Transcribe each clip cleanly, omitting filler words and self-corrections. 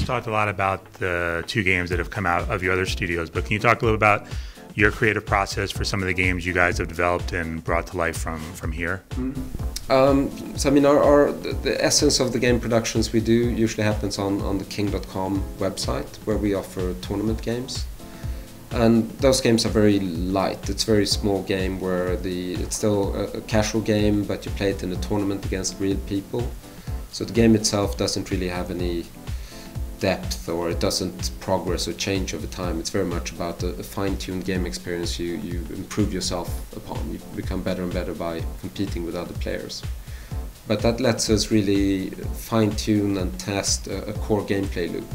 just talked a lot about the two games that have come out of your other studios, but can you talk a little about your creative process for some of the games you guys have developed and brought to life from here? So I mean, the essence of the game productions we do usually happens on the king.com website, where we offer tournament games. And those games are very light. It's a very small game where it's still a casual game, but you play it in a tournament against real people. So the game itself doesn't really have any depth, or it doesn't progress or change over time. It's very much about a fine-tuned game experience you improve yourself upon. You become better and better by competing with other players. But that lets us really fine-tune and test a core gameplay loop.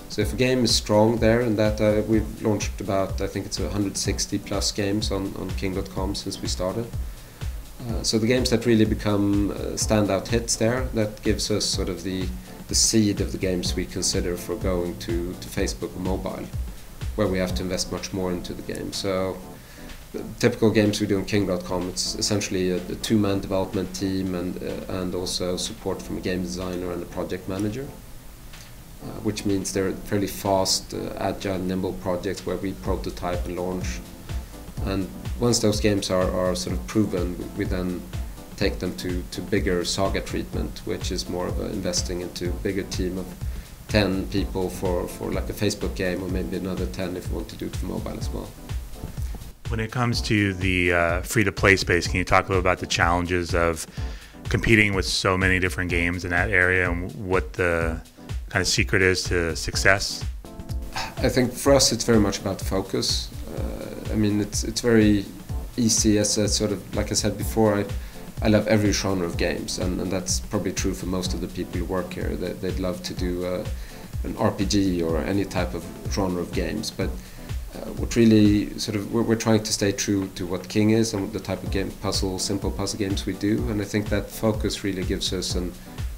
So if a game is strong there, and that we've launched about, I think it's 160 plus games on king.com since we started. So the games that really become standout hits there, that gives us sort of the seed of the games we consider for going to Facebook or mobile, where we have to invest much more into the game. So the typical games we do on king.com, it's essentially a two-man development team and also support from a game designer and a project manager. Which means they're fairly fast, agile, nimble projects where we prototype and launch. And once those games are sort of proven, we then take them to bigger saga treatment, which is more of investing into a bigger team of 10 people for like a Facebook game, or maybe another 10 if you want to do it for mobile as well. When it comes to the free-to-play space, can you talk a little about the challenges of competing with so many different games in that area, and what the kind of secret is to success? I think for us it's very much about focus. I mean, it's very easy, as a sort of, like I said before, I love every genre of games, and that's probably true for most of the people who work here. They'd love to do an RPG or any type of genre of games, but what really sort of we're trying to stay true to what King is and the type of game, simple puzzle games we do, and I think that focus really gives us an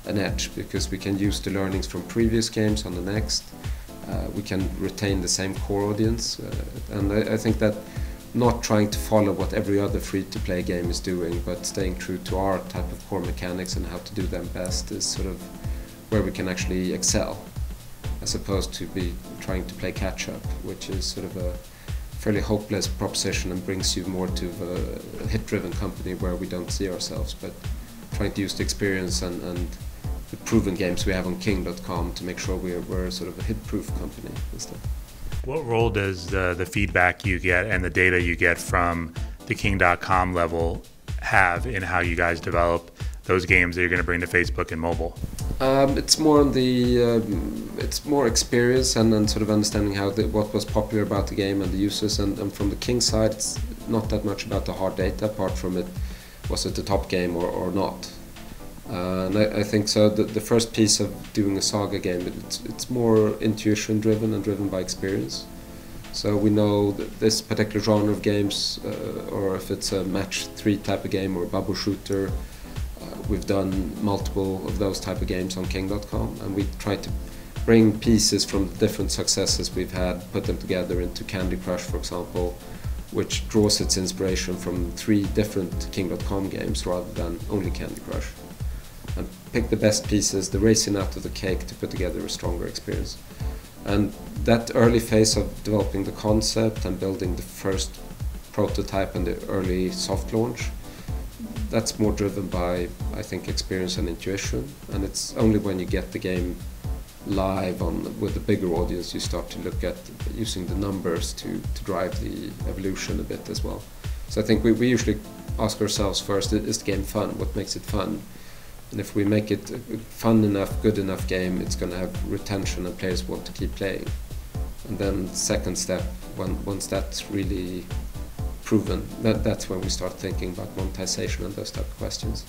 edge, because we can use the learnings from previous games on the next. We can retain the same core audience, and I think that not trying to follow what every other free-to-play game is doing, but staying true to our type of core mechanics and how to do them best is sort of where we can actually excel, as opposed to be trying to play catch-up, which is sort of a fairly hopeless proposition and brings you more to a hit-driven company where we don't see ourselves, but trying to use the experience and the proven games we have on king.com to make sure we're sort of a hit-proof company instead. What role does the feedback you get and the data you get from the king.com level have in how you guys develop those games that you're going to bring to Facebook and mobile? It's more on it's more experience and sort of understanding what was popular about the game and the users, and from the King side it's not that much about the hard data, apart from was it the top game or not. And I think so. The first piece of doing a saga game, it's more intuition driven and driven by experience. So we know that this particular genre of games, or if it's a match 3 type of game or a bubble shooter, we've done multiple of those type of games on king.com, and we try to bring pieces from the different successes we've had, put them together into Candy Crush, for example, which draws its inspiration from 3 different king.com games rather than only Candy Crush. And pick the best pieces, the raisin out of the cake, to put together a stronger experience. And that early phase of developing the concept and building the first prototype and the early soft launch, that's more driven by, I think, experience and intuition. And it's only when you get the game live with a bigger audience you start to look at using the numbers to drive the evolution a bit as well. So I think we usually ask ourselves first, is the game fun? What makes it fun? And if we make it a fun enough, good enough game, it's going to have retention and players want to keep playing. And then second step, once that's really proven, that's when we start thinking about monetization and those type of questions.